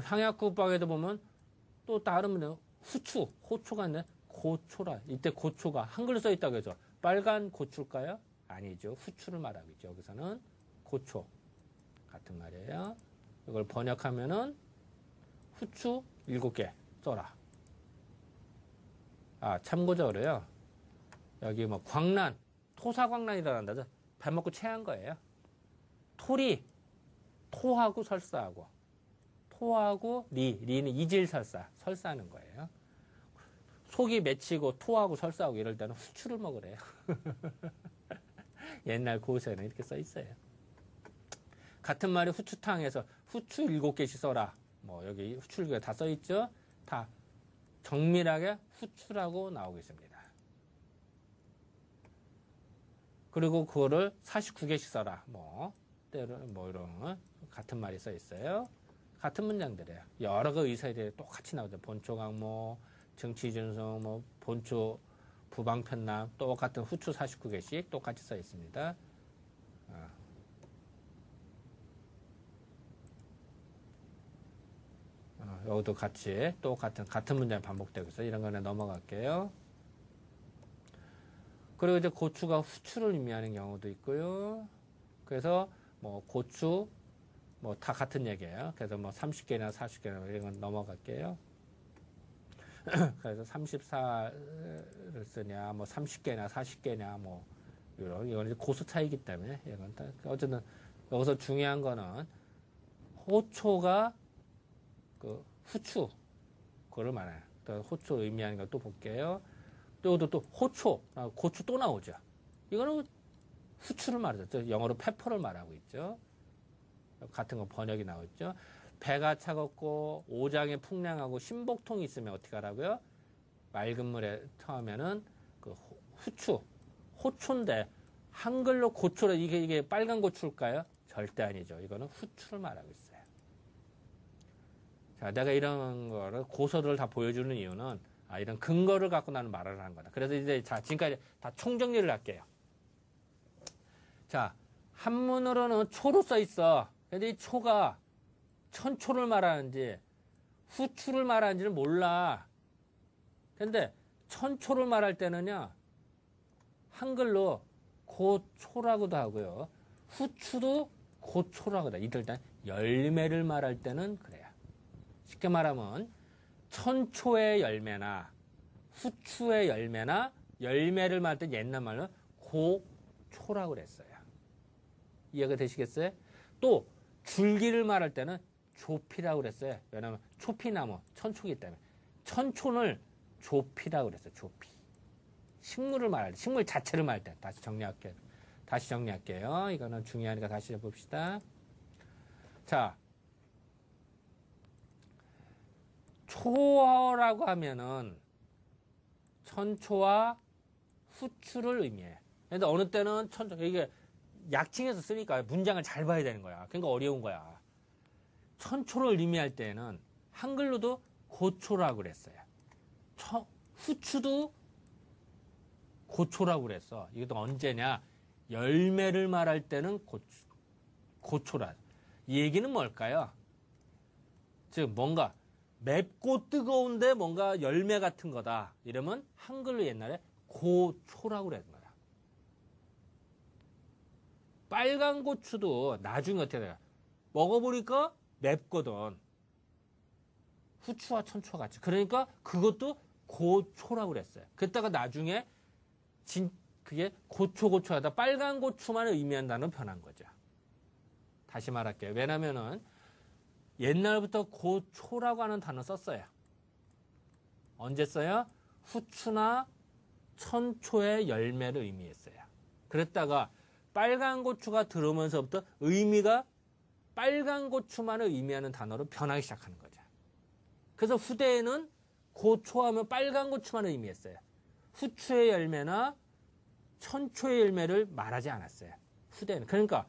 향약국방에도 보면 또 다른 문제 호초가 있는데 고초라. 이때 고초가 한글로 써 있다고 해서 빨간 고추일까요? 아니죠. 후추를 말하고 있죠. 여기서는 고초. 같은 말이에요. 이걸 번역하면은 후추 7개 써라. 참고적으로요. 여기 광란, 토사광란이라고 한다죠. 밥 먹고 체한 거예요. 토하고 설사하고. 토하고 리는 설사하는 거예요. 속이 맺히고 토하고 설사하고 이럴 때는 후추를 먹으래요. 옛날 고서에는 이렇게 써 있어요. 같은 말이 후추탕에서 후추 7개씩 써라. 여기 후추 7개 다 써 있죠? 다 정밀하게 후추라고 나오고 있습니다. 그리고 그거를 49개씩 써라. 이런 같은 말이 써 있어요. 같은 문장들이에요. 여러 그 의사들이 똑같이 나오죠. 본초강모, 정치준성, 본초 부방편남, 똑같은 후추 49개씩 똑같이 써 있습니다. 여기도 같이 같은 문장이 반복되고 있어요. 이런 거는 넘어갈게요. 그리고 이제 고추가 후추를 의미하는 경우도 있고요. 그래서 고추 다 같은 얘기예요. 그래서 30개나 40개나 이런 건 넘어갈게요. 그래서 34를 쓰냐, 30개나 40개냐, 이건 고수 차이기 때문에 이건 어쨌든 여기서 중요한 거는 호초가 그 후추 그거를 말해요. 또 호초 의미하는 걸 또 볼게요. 또 호초, 고추 또 나오죠. 이거는 후추를 말하죠. 영어로 페퍼를 말하고 있죠. 같은 거 번역이 나오죠. 배가 차갑고 오장에 풍량하고 심복통이 있으면 어떻게 하라고요? 맑은 물에 처하면은 그 후추, 호초인데 한글로 고초라 이게 빨간 고추일까요? 절대 아니죠. 이거는 후추를 말하고 있어요. 자, 내가 이런 거를 고서들을 다 보여주는 이유는 이런 근거를 갖고 나는 말을 하는 거다. 그래서 이제 자, 지금까지 다 총정리를 할게요. 자, 한문으로는 초로 써 있어. 근데 이 초가 천초를 말하는지 후추를 말하는지는 몰라. 근데 천초를 말할 때는요, 한글로 고초라고도 하고요. 후추도 고초라고도 해요. 이들 일단 열매를 말할 때는 그래요. 쉽게 말하면 천초의 열매나 후추의 열매나 열매를 말할 때 옛날 말로 고초라고 그랬어요. 이해가 되시겠어요? 또 줄기를 말할 때는 조피라고 그랬어요. 왜냐하면 초피나무, 천초기 때문에. 천초를 조피라고 그랬어요. 조피. 식물을 말할 때, 식물 자체를 말할 때. 다시 정리할게요. 이거는 중요하니까 다시 해봅시다. 자, 초라고 하면은 천초와 후추를 의미해요. 근데 어느 때는 천초, 이게 약칭해서 쓰니까 문장을 잘 봐야 되는 거야. 그러니까 어려운 거야. 천초를 의미할 때는 한글로도 고초라고 그랬어요. 후추도 고초라고 그랬어. 이것도 언제냐? 열매를 말할 때는 고초라. 이 얘기는 뭘까요? 즉 뭔가 맵고 뜨거운데 뭔가 열매 같은 거다. 이러면 한글로 옛날에 고초라고 그랬는 거야. 빨간 고추도 나중에 어떻게 돼요? 먹어보니까 맵거든. 후추와 천초와 같이. 그러니까 그것도 고초라고 그랬어요. 그랬다가 나중에 그게 고초하다 빨간 고추만 의미한다는 변한 거죠. 다시 말할게요. 왜냐면은 옛날부터 고초라고 하는 단어 썼어요. 언제 써요? 후추나 천초의 열매를 의미했어요. 그랬다가 빨간 고추가 들어오면서부터 의미가 빨간 고추만을 의미하는 단어로 변하기 시작하는 거죠. 그래서 후대에는 고초하면 빨간 고추만을 의미했어요. 후추의 열매나 천초의 열매를 말하지 않았어요. 후대에는. 그러니까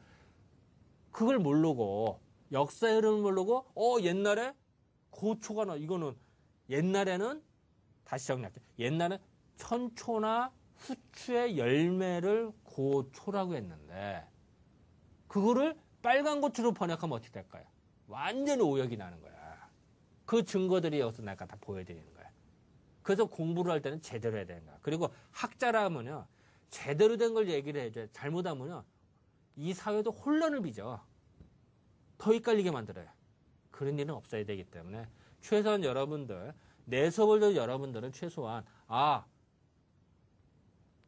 그걸 모르고 역사의 흐름을 모르고 옛날에 고초가 이거는 옛날에는 다시 정리할게요. 옛날에 천초나 후추의 열매를 고초라고 했는데 그거를 빨간 고추로 번역하면 어떻게 될까요? 완전히 오역이 나는 거야. 그 증거들이 여기서 내가 다 보여드리는 거야. 그래서 공부를 할 때는 제대로 해야 되는 거야. 그리고 학자라 하면요. 제대로 된 걸 얘기를 해줘야 잘못하면요. 이 사회도 혼란을 빚어. 더 헷갈리게 만들어요. 그런 일은 없어야 되기 때문에 최소한 여러분들, 내 수업을 들은 여러분들은 최소한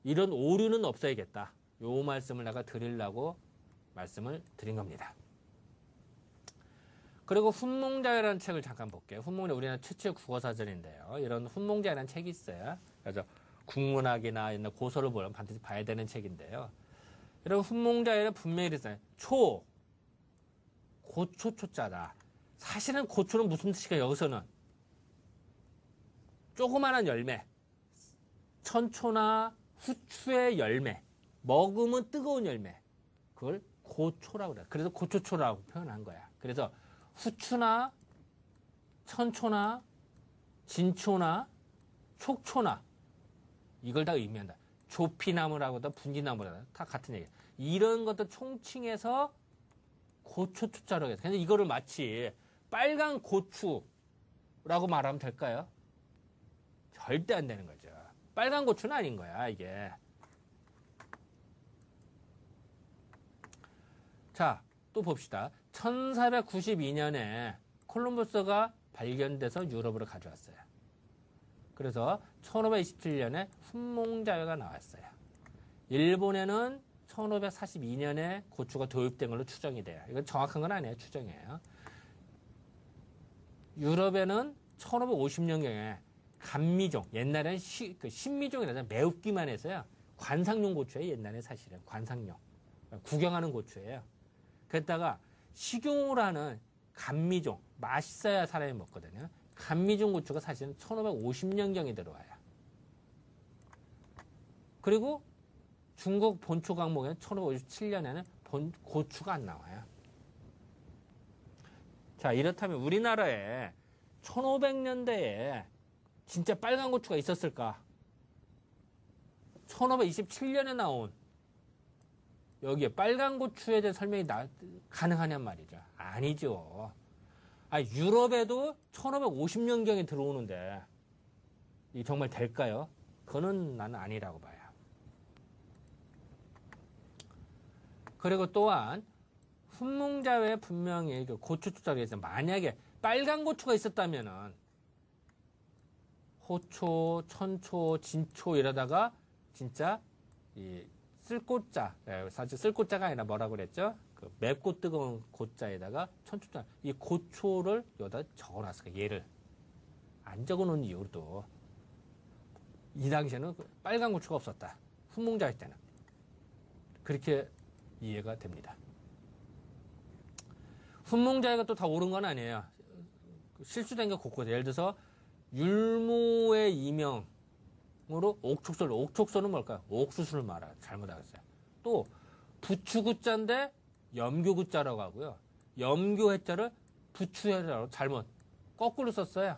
이런 오류는 없어야겠다. 요 말씀을 내가 드리려고 말씀을 드린 겁니다. 그리고 훈몽자유라는 책을 잠깐 볼게요. 훈몽자 우리나라 최초의 국어사전인데요. 이런 훈몽자유라는 책이 있어요. 그래서 국문학이나 옛날 고서를 보면 반드시 봐야 되는 책인데요. 여러분 훈몽자유는 분명히 그랬어요. 고초초자다. 사실은 고초는 무슨 뜻일까? 여기서는 조그마한 열매, 천초나 후추의 열매, 먹으면 뜨거운 열매, 그걸 고초라고 그래. 그래서 고초초라고 표현한 거야. 그래서 후추나 천초나 진초나 촉초나 이걸 다 의미한다. 조피나무라고도 분지나무라고 다 같은 얘기야. 이런 것도 총칭해서 고초초자라고 해서. 근데 이거를 마치 빨간 고추라고 말하면 될까요? 절대 안 되는 거죠. 빨간 고추는 아닌 거야, 이게. 자, 또 봅시다. 1492년에 콜럼버스가 발견돼서 유럽으로 가져왔어요. 그래서 1527년에 훈몽자유가 나왔어요. 일본에는 1542년에 고추가 도입된 걸로 추정이 돼요. 이건 정확한 건 아니에요. 추정이에요. 유럽에는 1550년경에 감미종, 옛날에는 신미종이라서 매웁기만 해서요. 관상용 고추예요. 옛날에 사실은 관상용. 구경하는 고추예요. 그랬다가 식용으로 하는 감미종, 맛있어야 사람이 먹거든요. 감미종 고추가 사실은 1550년경에 들어와요. 그리고 중국 본초 강목에는 1557년에는 고추가 안 나와요. 자, 이렇다면 우리나라에 1500년대에 진짜 빨간 고추가 있었을까? 1527년에 나온 여기에 빨간 고추에 대한 설명이 가능하냔 말이죠. 아니죠. 유럽에도 1550년경에 들어오는데 이 정말 될까요? 그거는 나는 아니라고 봐요. 그리고 또한 훈몽자회에 분명히 그 고추 투자에서 만약에 빨간 고추가 있었다면은 호초, 천초, 진초 이러다가 진짜 이 쓸고자, 사실 쓸고자가 아니라 뭐라고 그랬죠? 그 맵고 뜨거운 고자에다가 천초자, 이 고초를 여기다 적어놨을까? 얘를 안 적어놓은 이유도 이 당시에는 빨간 고추가 없었다. 훈몽자회 때는 그렇게 이해가 됩니다. 훈몽자회가 또 다 옳은 건 아니에요. 실수된 게 곳곳에 예를 들어서 율무의 이명으로 옥촉소는 뭘까요? 옥수수를 말아요. 잘못하겠어요. 또 부추구자인데 염교구자라고 하고요. 염교해자를 부추해자로 잘못 거꾸로 썼어요.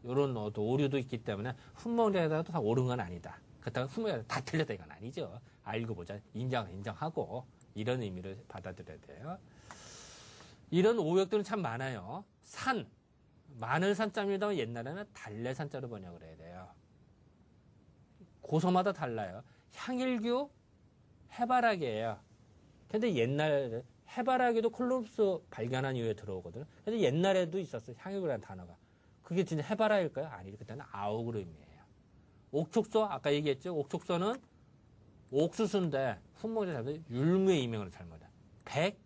이런 오류도 있기 때문에 훈몽자회가 다 옳은 건 아니다. 그렇다고 훈몽자회가 다 틀렸다 이건 아니죠. 알고 보자. 인정하고 이런 의미를 받아들여야 돼요. 이런 오역들은 참 많아요. 산, 마늘산자입니다만 옛날에는 달래산자로 번역을 해야 돼요. 고서마다 달라요. 향일규, 해바라기예요. 근데 옛날에 해바라기도 콜럼버스 발견한 이후에 들어오거든요. 근데 옛날에도 있었어요. 향일규라는 단어가. 그게 진짜 해바라기일까요? 아니죠. 그때는 아욱으로 의미해요. 옥촉소, 아까 얘기했죠. 옥촉소는 옥수수인데 훈몽자 잘못 율무의 이명으로 잘못해요. 백,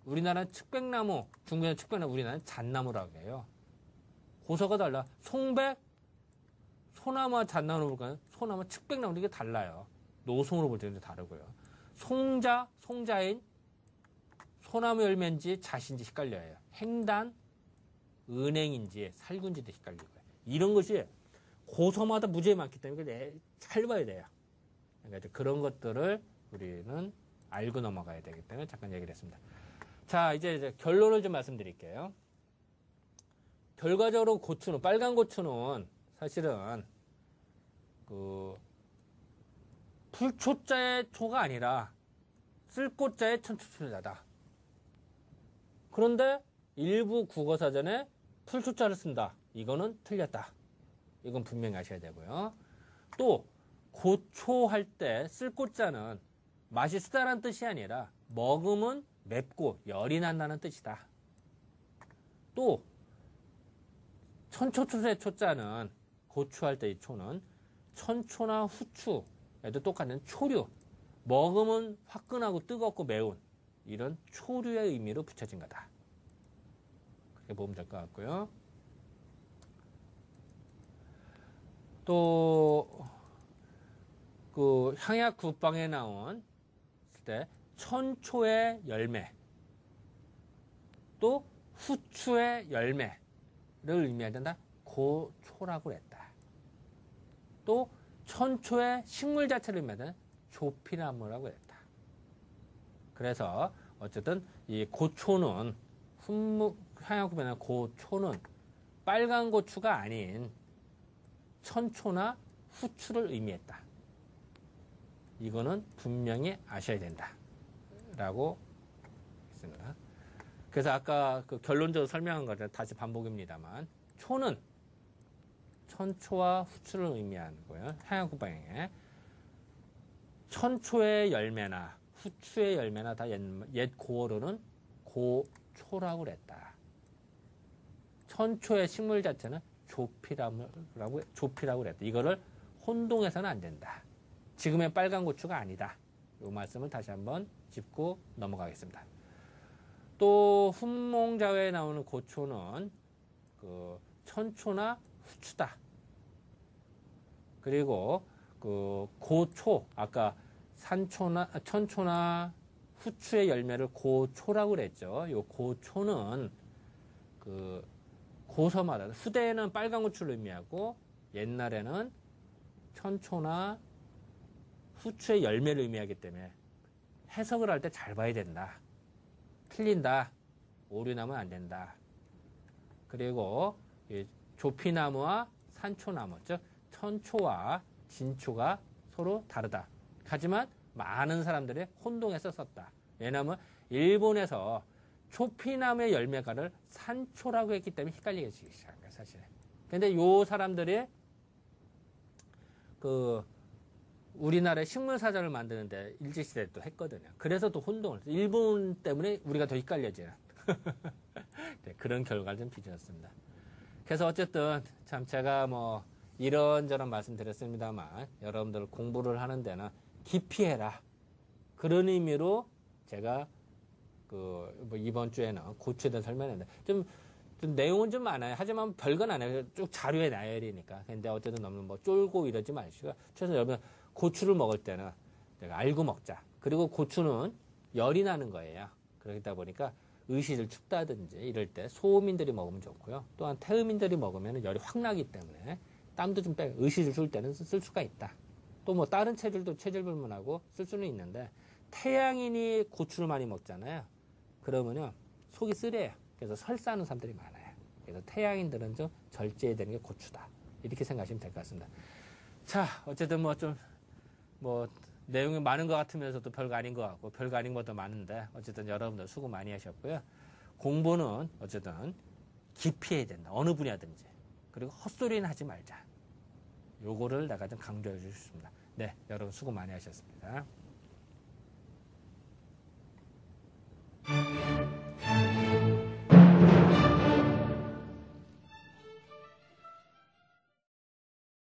우리나라는 측백나무, 중국에는 측백나무, 우리나라는 잣나무라고 해요. 고서가 달라. 송백, 소나무와 잣나무로 볼까요? 소나무, 측백나무 이게 달라요. 노송으로 볼 때는 다르고요. 송자, 송자인, 소나무 열매인지 잣인지 헷갈려요. 행단, 은행인지 살구인지도 헷갈리고요. 이런 것이 고서마다 무지에 많기 때문에 잘 봐야 돼요. 그러니까 그런 것들을 우리는 알고 넘어가야 되기 때문에 잠깐 얘기를 했습니다. 자, 이제 결론을 좀 말씀드릴게요. 결과적으로 고추는, 빨간 고추는 사실은 풀초자의 초가 아니라 쓸고자의 천초초자다. 그런데 일부 국어사전에 풀초자를 쓴다. 이거는 틀렸다. 이건 분명히 아셔야 되고요. 또 고초할 때 쓸고자는 맛이 쓰다라는 뜻이 아니라 먹으면 맵고 열이 난다는 뜻이다. 또 천초초의 초자는 고추할 때 이 초는 천초나 후추에도 똑같은 초류, 먹으면 화끈하고 뜨겁고 매운 이런 초류의 의미로 붙여진 거다. 그렇게 보면 될 것 같고요. 또 그 향약 국방에 나온 때 천초의 열매, 또 후추의 열매를 의미한다. 고초라고 했다. 또 천초의 식물 자체를 의미하는 조피나무라고 했다. 그래서 어쨌든 이 고초는 향약 국방에 나온 고초는 빨간 고추가 아닌 천초나 후추를 의미했다. 이거는 분명히 아셔야 된다. 라고 했습니다. 그래서 아까 그 결론적으로 설명한 거를 다시 반복입니다만, 초는 천초와 후추를 의미하는 거예요. 향약국방에. 천초의 열매나 후추의 열매나 다 옛 고어로는 고초라고 그랬다. 천초의 식물 자체는 조피라고 그랬다. 이거를 혼동해서는 안 된다. 지금의 빨간 고추가 아니다. 이 말씀을 다시 한번 짚고 넘어가겠습니다. 또 훈몽자회에 나오는 고초는 그 천초나 후추다. 그리고 그 고초, 아까 천초나 후추의 열매를 고초라고 그랬죠. 요 고초는 그 고서마다 후대에는 빨간 고추를 의미하고 옛날에는 천초나 후추의 열매를 의미하기 때문에 해석을 할 때 잘 봐야 된다. 틀린다. 오류 나면 안 된다. 그리고 조피나무와 산초나무, 즉 천초와 진초가 서로 다르다. 하지만 많은 사람들이 혼동해서 썼다. 왜냐하면 일본에서 조피나무의 열매가를 산초라고 했기 때문에 헷갈리게 시작한 거야, 사실. 근데 요 사람들이 우리나라의 식물사전을 만드는데 일제시대에 또 했거든요. 그래서 또 혼동을. 일본 때문에 우리가 더 헷갈려져요. 네, 그런 결과를 좀 빚었습니다. 그래서 어쨌든 참 제가 뭐 이런저런 말씀드렸습니다만 여러분들 공부를 하는 데는 깊이 해라. 그런 의미로 제가 뭐 이번 주에는 고추에 대한 설명했는데 좀 내용은 좀 많아요. 하지만 별건 아니에요. 쭉 자료에 나야 되니까. 근데 어쨌든 너무 뭐 쫄고 이러지 마시고 최소한 여러분 고추를 먹을 때는 내가 알고 먹자. 그리고 고추는 열이 나는 거예요. 그러다 보니까 의식을 춥다든지 이럴 때 소음인들이 먹으면 좋고요. 또한 태음인들이 먹으면 열이 확 나기 때문에 땀도 좀 빼고 의식을 줄 때는 쓸 수가 있다. 또 뭐 다른 체질도 체질 불문하고 쓸 수는 있는데 태양인이 고추를 많이 먹잖아요. 그러면요 속이 쓰려요. 그래서 설사하는 사람들이 많아요. 그래서 태양인들은 좀 절제해야 되는 게 고추다. 이렇게 생각하시면 될 것 같습니다. 자, 어쨌든 내용이 많은 것 같으면서도 별거 아닌 것 같고, 별거 아닌 것도 많은데, 어쨌든 여러분들 수고 많이 하셨고요. 공부는 어쨌든 깊이 해야 된다. 어느 분야든지. 그리고 헛소리는 하지 말자. 요거를 내가 좀 강조해 주셨습니다. 네, 여러분 수고 많이 하셨습니다.